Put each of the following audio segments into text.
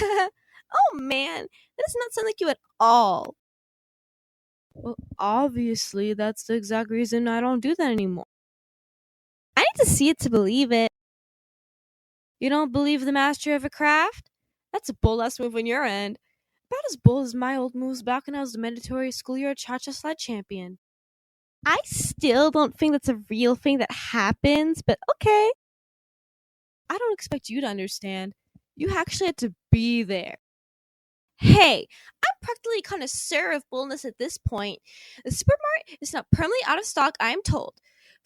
Oh man, that does not sound like you at all. Well, obviously, that's the exact reason I don't do that anymore. I need to see it to believe it. You don't believe the master of a craft? That's a bold ass move on your end. About as bold as my old moves back when I was the mandatory schoolyard cha-cha slide champion. I still don't think that's a real thing that happens, but okay. I don't expect you to understand. You actually had to be there. Hey, I'm practically a connoisseur of boldness at this point. The supermarket is now permanently out of stock, I am told.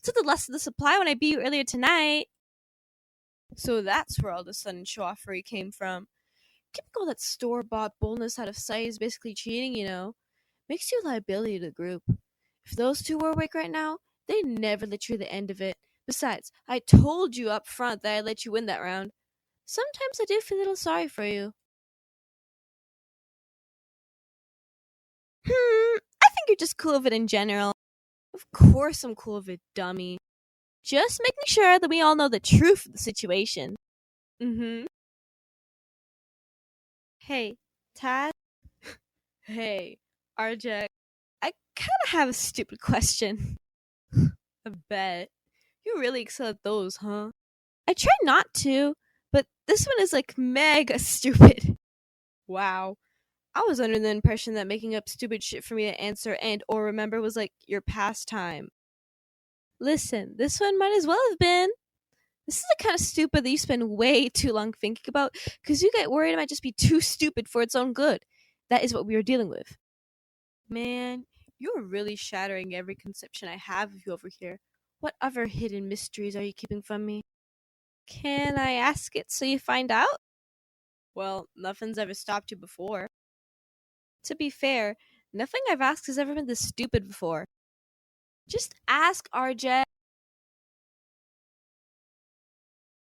Took the less of the supply when I beat you earlier tonight. So that's where all the sudden show-offery came from. Keeping all that store-bought boldness out of sight is basically cheating, you know. Makes you a liability to the group. If those two were awake right now, they'd never let you hear the end of it. Besides, I told you up front that I'd let you win that round. Sometimes I do feel a little sorry for you. I think you're just cool of it in general. Of course I'm cool of it, dummy. Just making sure that we all know the truth of the situation. Hey, Tad? Hey, RJ. I kinda have a stupid question. I bet. You really excel at those, huh? I try not to, but this one is like mega stupid. Wow. I was under the impression that making up stupid shit for me to answer and or remember was like your pastime. Listen, this one might as well have been. This is the kind of stupid that you spend way too long thinking about because you get worried it might just be too stupid for its own good. That is what we are dealing with. Man, you're really shattering every conception I have of you over here. What other hidden mysteries are you keeping from me? Can I ask it so you find out? Well, nothing's ever stopped you before. To be fair, nothing I've asked has ever been this stupid before. Just ask, RJ.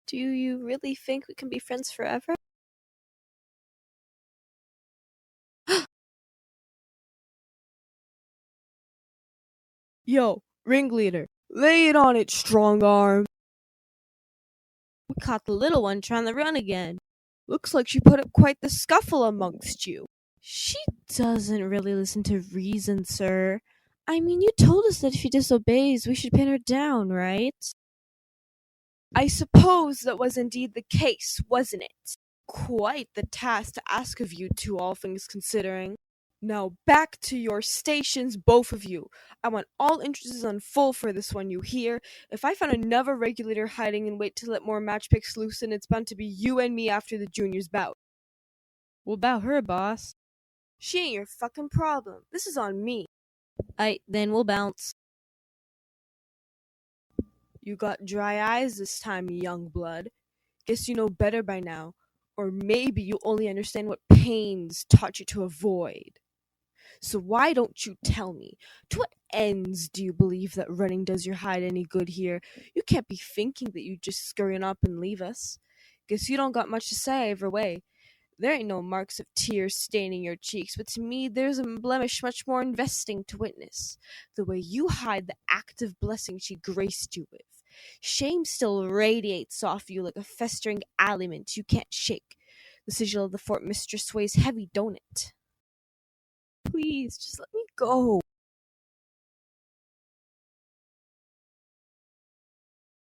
Do you really think we can be friends forever? Yo, ringleader, lay it on it, strong arm. We caught the little one trying to run again. Looks like she put up quite the scuffle amongst you. She doesn't really listen to reason, sir. I mean, you told us that if she disobeys, we should pin her down, right? I suppose that was indeed the case, wasn't it? Quite the task to ask of you two, all things considering. Now back to your stations, both of you. I want all interests on full for this one, you hear? If I find another regulator hiding and wait to let more match picks loosen, it's bound to be you and me after the juniors bout. What about her, boss? She ain't your fucking problem. This is on me. Then we'll bounce. You got dry eyes this time, young blood. Guess you know better by now. Or maybe you only understand what pains taught you to avoid. So why don't you tell me? To what ends do you believe that running does your hide any good here? You can't be thinking that you just scurrying up and leave us. Guess you don't got much to say either way. There ain't no marks of tears staining your cheeks, but to me there's a blemish much more investing to witness. The way you hide the active blessing she graced you with. Shame still radiates off you like a festering aliment you can't shake. The sigil of the fort mistress weighs heavy, don't it? Please, just let me go.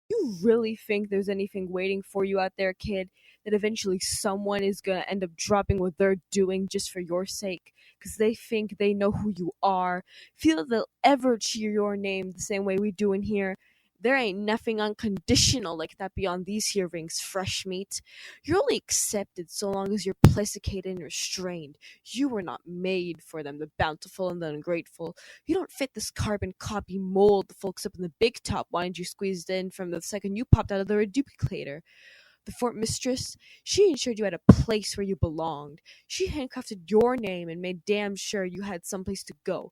You really think there's anything waiting for you out there, kid? That eventually someone is gonna end up dropping what they're doing just for your sake? Because they think they know who you are. Feel that they'll ever cheer your name the same way we do in here. There ain't nothing unconditional like that beyond these here rings, fresh meat. You're only accepted so long as you're placated and restrained. You were not made for them, the bountiful and the ungrateful. You don't fit this carbon copy mold the folks up in the big top wanted you squeezed in from the second you popped out of the reduplicator. The fort mistress, she ensured you had a place where you belonged. She handcrafted your name and made damn sure you had someplace to go.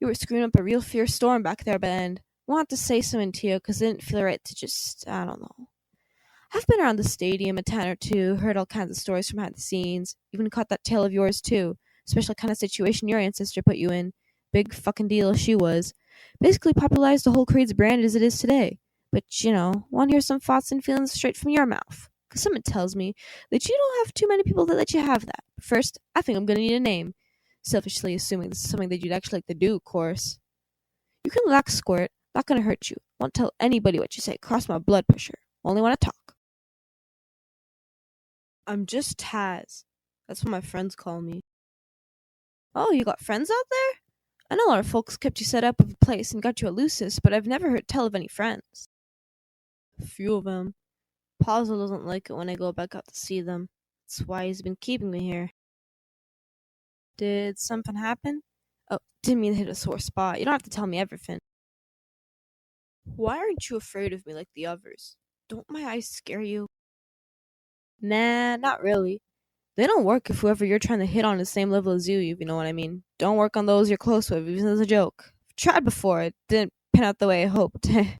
You were screwing up a real fierce storm back there, but then wanted to say something to you because it didn't feel right to just, I don't know. I've been around the stadium a time or two, heard all kinds of stories from behind the scenes, even caught that tale of yours too. Special kind of situation your ancestor put you in. Big fucking deal she was. Basically popularized the whole Creed's brand as it is today. But, want to hear some thoughts and feelings straight from your mouth. Because someone tells me that you don't have too many people that let you have that. First, I think I'm going to need a name. Selfishly assuming this is something that you'd actually like to do, of course. You can relax, Squirt. Not going to hurt you. Won't tell anybody what you say. Cross my blood pressure. Only want to talk. I'm just Taz. That's what my friends call me. Oh, you got friends out there? I know our folks kept you set up with a place and got you a Lucis, but I've never heard tell of any friends. A few of them. Pazo doesn't like it when I go back out to see them. That's why he's been keeping me here. Did something happen? Oh, didn't mean to hit a sore spot. You don't have to tell me everything. Why aren't you afraid of me like the others? Don't my eyes scare you? Nah, not really. They don't work if whoever you're trying to hit on is the same level as you, if you know what I mean. Don't work on those you're close with, even as a joke. I've tried before, it didn't pan out the way I hoped. I'm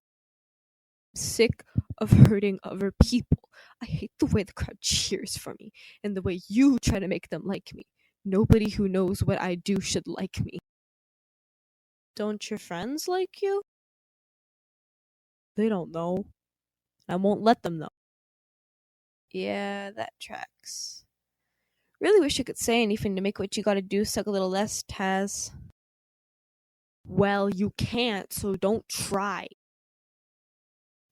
sick of hurting other people. I hate the way the crowd cheers for me, and the way you try to make them like me. Nobody who knows what I do should like me. Don't your friends like you? They don't know. I won't let them know. Yeah, that tracks. Really wish I could say anything to make what you gotta do suck a little less, Taz. Well, you can't, so don't try.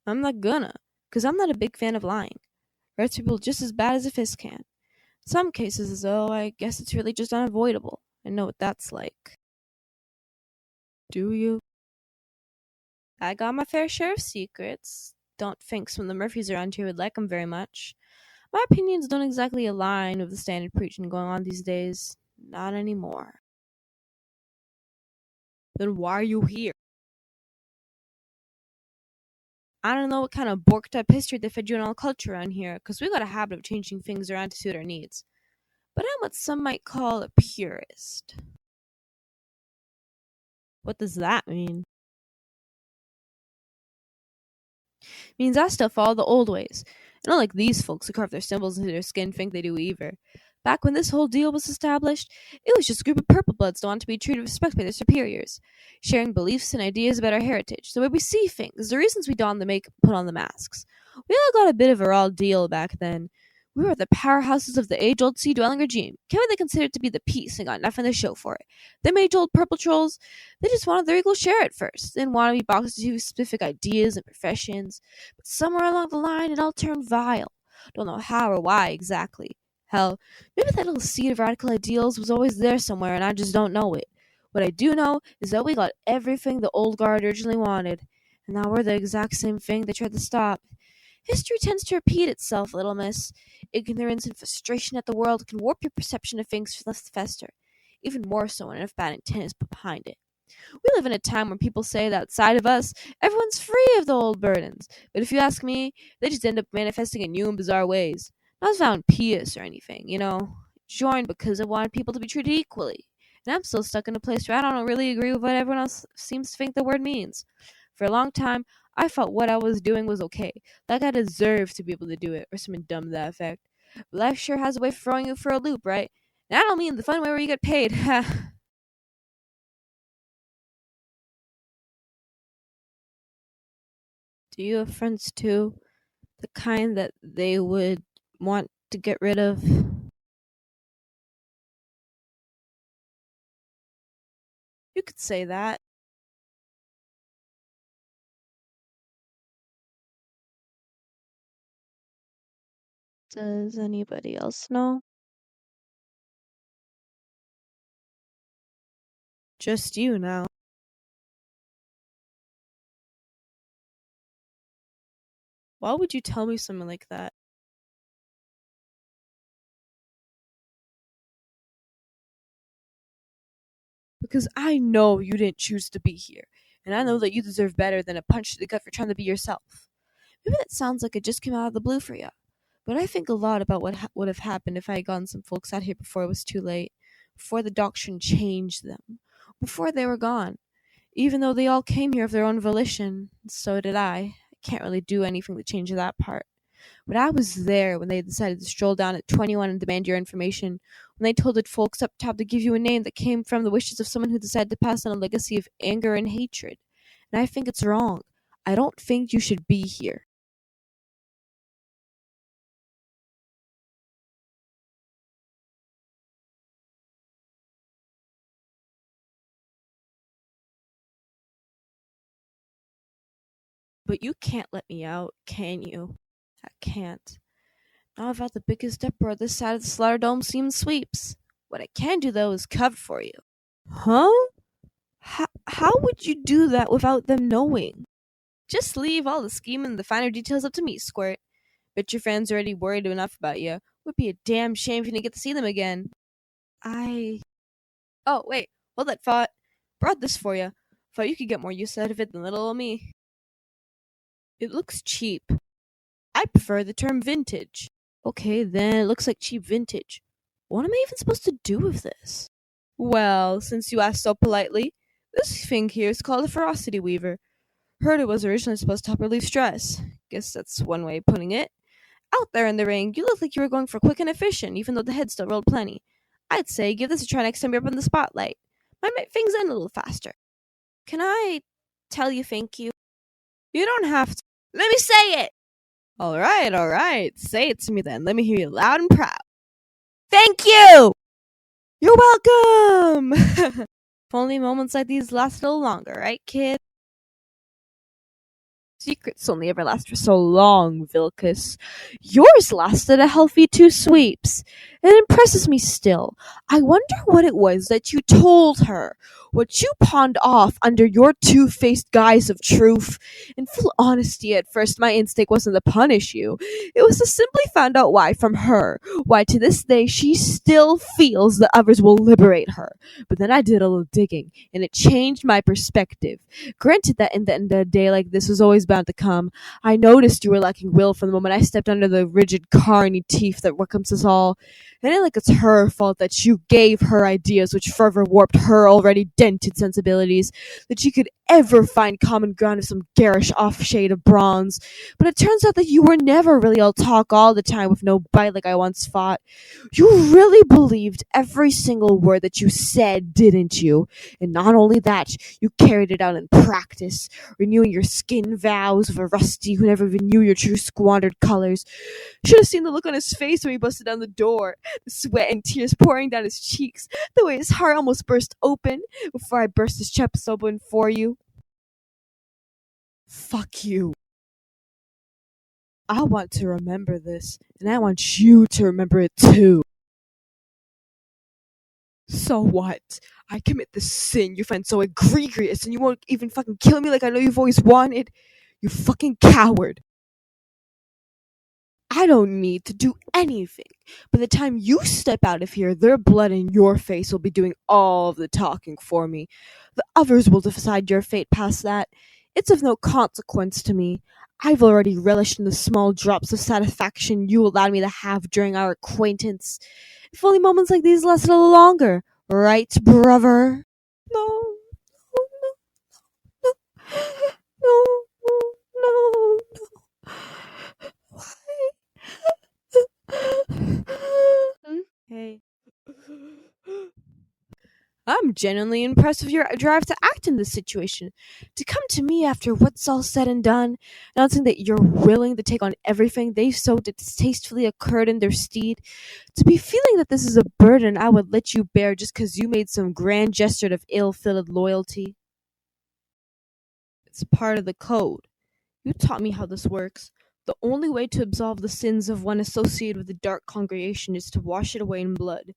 I'm not gonna, 'cause I'm not a big fan of lying. Hurts people just as bad as a fist can. In some cases, though, I guess it's really just unavoidable. I know what that's like. Do you? I got my fair share of secrets. Don't think some of the Murphys around here would like 'em very much. My opinions don't exactly align with the standard preaching going on these days. Not anymore. Then why are you here? I don't know what kind of borked up history they fed you in all culture around here, 'cause we got a habit of changing things around to suit our needs. But I'm what some might call a purist. What does that mean? Means I still follow the old ways. And not like these folks who carve their symbols into their skin think they do either. Back when this whole deal was established, it was just a group of purple bloods that wanted to be treated with respect by their superiors, sharing beliefs and ideas about our heritage, the way we see things, the reasons we don the make put on the masks. We all got a bit of a raw deal back then. We were the powerhouses of the age-old sea-dwelling regime. Can't they considered to be the peace and got nothing to show for it? Them age-old purple trolls, they just wanted their equal share at first. They didn't want to be boxed into specific ideas and professions. But somewhere along the line, it all turned vile. Don't know how or why exactly. Hell, maybe that little seed of radical ideals was always there somewhere and I just don't know it. What I do know is that we got everything the old guard originally wanted, and now we're the exact same thing they tried to stop. History tends to repeat itself, little miss. Ignorance and frustration at the world can warp your perception of things left fester, even more so when enough bad intent is put behind it. We live in a time where people say that outside of us, everyone's free of the old burdens. But if you ask me, they just end up manifesting in new and bizarre ways. Not found pious or anything, joined because I wanted people to be treated equally. And I'm still stuck in a place where I don't really agree with what everyone else seems to think the word means. For a long time, I felt what I was doing was okay. Like I deserved to be able to do it, or something dumb to that effect. But life sure has a way of throwing you for a loop, right? And I don't mean the fun way where you get paid. Do you have friends too? The kind that they would want to get rid of? You could say that. Does anybody else know? Just you now. Why would you tell me something like that? Because I know you didn't choose to be here, and I know that you deserve better than a punch to the gut for trying to be yourself. Maybe that sounds like it just came out of the blue for you, but I think a lot about what would have happened if I had gotten some folks out here before it was too late, before the doctrine changed them, before they were gone. Even though they all came here of their own volition, so did I. I can't really do anything to change that part. But I was there when they decided to stroll down at 21 and demand your information, when they told the folks up top to give you a name that came from the wishes of someone who decided to pass on a legacy of anger and hatred. And I think it's wrong. I don't think you should be here. But you can't let me out, can you? I can't. Now I've had the biggest uproar this side of the Slaughter Dome seems sweeps. What I can do, though, is cover for you. Huh? How would you do that without them knowing? Just leave all the scheming and the finer details up to me, Squirt. Bet your friends are already worried enough about you. Would be a damn shame if you didn't get to see them again. Oh, wait. Hold that thought. Brought this for you. Thought you could get more use out of it than little old me. It looks cheap. I prefer the term vintage. Okay, then it looks like cheap vintage. What am I even supposed to do with this? Well, since you asked so politely, this thing here is called a ferocity weaver. Heard it was originally supposed to help relieve stress. Guess that's one way of putting it. Out there in the ring, you look like you were going for quick and efficient, even though the head still rolled plenty. I'd say give this a try next time you're up in the spotlight. Might make things end a little faster. Can I tell you thank you? You don't have to. Let me say it! Alright. Say it to me then. Let me hear you loud and proud. Thank you! You're welcome! If only moments like these last a little longer, right, kid? Secrets only ever last for so long, Vilcus. Yours lasted a healthy 2 sweeps. It impresses me still. I wonder what it was that you told her, what you pawned off under your two-faced guise of truth. In full honesty, at first my instinct wasn't to punish you. It was to simply find out why from her, why to this day she still feels the others will liberate her. But then I did a little digging, and it changed my perspective. Granted that in the end of the day like this was always bound to come, I noticed you were lacking will from the moment I stepped under the rigid carny teeth that welcomes us all. It ain't like it's her fault that you gave her ideas which further warped her already dented sensibilities, that she could ever find common ground with some garish off-shade of bronze. But it turns out that you were never really all talk all the time with no bite like I once thought. You really believed every single word that you said, didn't you? And not only that, you carried it out in practice, renewing your skin vows with a rusty who never even knew your true squandered colors. Should have seen the look on his face when he busted down the door, the sweat and tears pouring down his cheeks, the way his heart almost burst open before I burst his chest open for you. Fuck you. I want to remember this, and I want you to remember it too. So what? I commit the sin you find so egregious, and you won't even fucking kill me like I know you've always wanted? You fucking coward. I don't need to do anything. By the time you step out of here, their blood in your face will be doing all of the talking for me. The others will decide your fate past that. It's of no consequence to me. I've already relished in the small drops of satisfaction you allowed me to have during our acquaintance. If only moments like these lasted a little longer. Right, brother? No, no, no, no, no. Why? Hey. I'm genuinely impressed with your drive to act in this situation. To come to me after what's all said and done, announcing that you're willing to take on everything they so distastefully occurred in their stead. To be feeling that this is a burden I would let you bear just because you made some grand gesture of ill-fitted loyalty. It's part of the code. You taught me how this works. The only way to absolve the sins of one associated with the dark congregation is to wash it away in blood,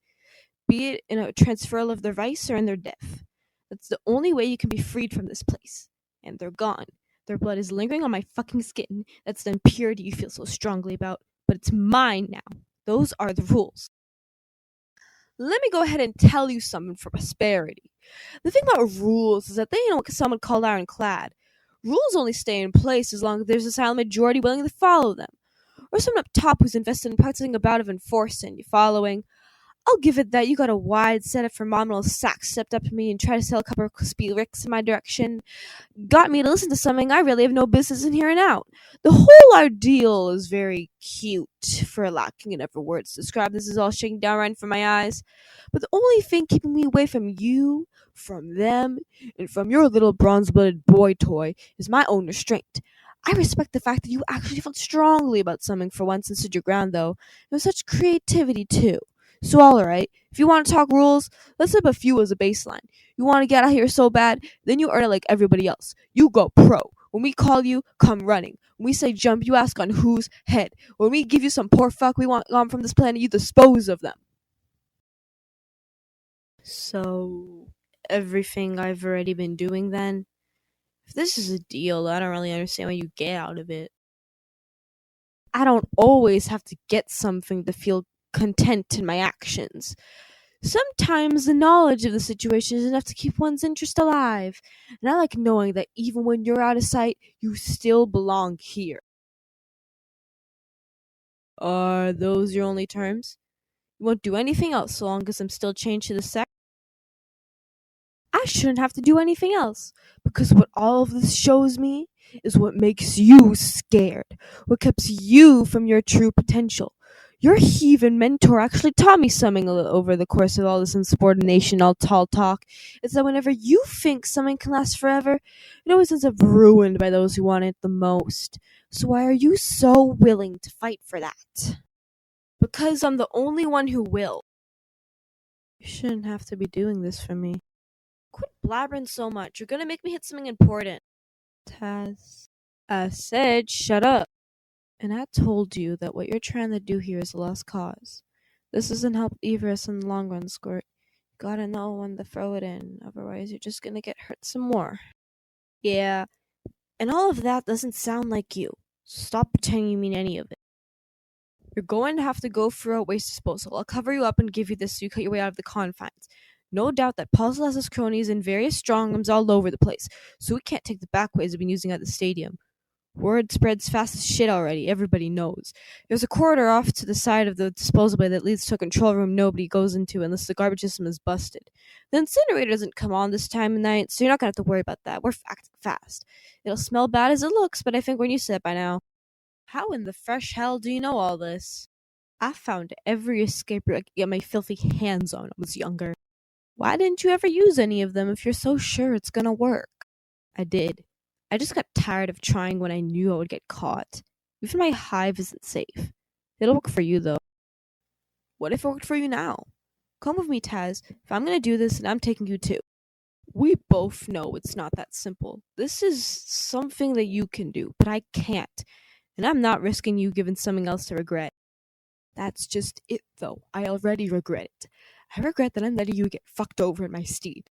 be it in a transferal of their vice or in their death. That's the only way you can be freed from this place. And they're gone. Their blood is lingering on my fucking skin. That's the impurity you feel so strongly about. But it's mine now. Those are the rules. Let me go ahead and tell you something for prosperity. The thing about rules is that they ain't what someone called ironclad. Rules only stay in place as long as there's a silent majority willing to follow them. Or someone up top who's invested in practicing a bout of enforcing, you following? I'll give it that you got a wide set of phenomenal sacks, stepped up to me and tried to sell a couple of crispy licks in my direction. Got me to listen to something I really have no business in hearing out. The whole ordeal is very cute, for lacking in other words to describe this is all shaking down right in front of my eyes. But the only thing keeping me away from you, from them, and from your little bronze-blooded boy toy is my own restraint. I respect the fact that you actually felt strongly about something for once and stood your ground, though. And with such creativity, too. So, alright, if you want to talk rules, let's have a few as a baseline. You want to get out here so bad, then you earn it like everybody else. You go pro. When we call you, come running. When we say jump, you ask on whose head. When we give you some poor fuck we want gone from this planet, you dispose of them. So, everything I've already been doing then? If this is a deal, I don't really understand what you get out of it. I don't always have to get something to feel content in my actions. Sometimes the knowledge of the situation is enough to keep one's interest alive, and I like knowing that even when you're out of sight, you still belong here. Are those your only terms? You won't do anything else so long as I'm still chained to the sect? I shouldn't have to do anything else, because what all of this shows me is what makes you scared, what keeps you from your true potential. Your heathen mentor actually taught me something over the course of all this insubordination, all tall talk. It's that whenever you think something can last forever, it always ends up ruined by those who want it the most. So why are you so willing to fight for that? Because I'm the only one who will. You shouldn't have to be doing this for me. Quit blabbering so much. You're gonna make me hit something important. Taz. I said shut up. And I told you that what you're trying to do here is a lost cause. This doesn't help either us in the long run, Squirt. You gotta know when to throw it in, otherwise you're just gonna get hurt some more. Yeah, and all of that doesn't sound like you. So stop pretending you mean any of it. You're going to have to go through a waste disposal. I'll cover you up and give you this so you cut your way out of the confines. No doubt that Puzzle has his cronies and various strong arms all over the place, so we can't take the back ways we've been using at the stadium. Word spreads fast as shit already, everybody knows. There's a corridor off to the side of the disposal bay that leads to a control room nobody goes into unless the garbage system is busted. The incinerator doesn't come on this time of night, so you're not gonna have to worry about that. We're acting fast. It'll smell bad as it looks, but I think we're used to it by now. How in the fresh hell do you know all this? I found every escape route I could get my filthy hands on when I was younger. Why didn't you ever use any of them if you're so sure it's gonna work? I did. I just got tired of trying when I knew I would get caught. Even my hive isn't safe. It'll work for you, though. What if it worked for you now? Come with me, Taz. If I'm gonna do this, then I'm taking you too. We both know it's not that simple. This is something that you can do, but I can't. And I'm not risking you giving something else to regret. That's just it, though. I already regret it. I regret that I'm letting you get fucked over in my steed.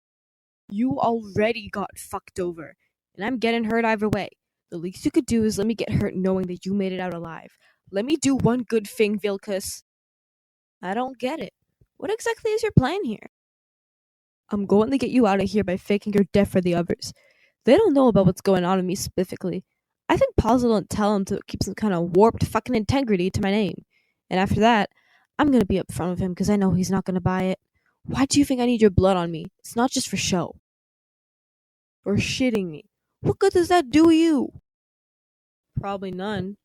You already got fucked over, and I'm getting hurt either way. The least you could do is let me get hurt knowing that you made it out alive. Let me do one good thing, Vilkas. I don't get it. What exactly is your plan here? I'm going to get you out of here by faking your death for the others. They don't know about what's going on with me specifically. I think Puzzle don't tell them to keep some kind of warped fucking integrity to my name. And after that, I'm gonna be upfront with him because I know he's not gonna buy it. Why do you think I need your blood on me? It's not just for show. For shitting me. What good does that do you? Probably none.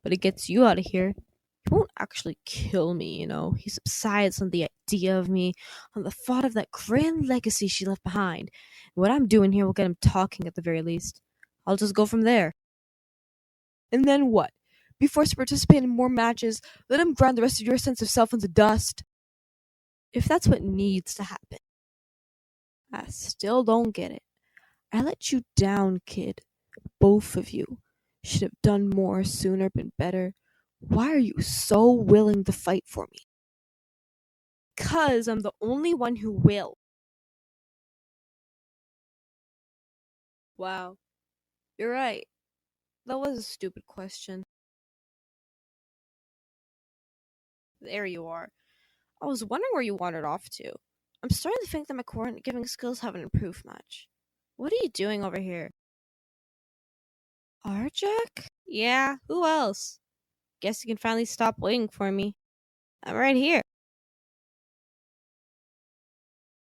But it gets you out of here. He won't actually kill me, you know. He subsides on the idea of me, on the thought of that grand legacy she left behind. And what I'm doing here will get him talking at the very least. I'll just go from there. And then what? Be forced to participate in more matches, let him grind the rest of your sense of self into dust. If that's what needs to happen. I still don't get it. I let you down, kid. Both of you. Should have done more sooner, been better. Why are you so willing to fight for me? 'Cause I'm the only one who will. Wow. You're right. That was a stupid question. There you are. I was wondering where you wandered off to. I'm starting to think that my coordinate giving skills haven't improved much. What are you doing over here? Arjack? Yeah, who else? Guess you can finally stop waiting for me. I'm right here.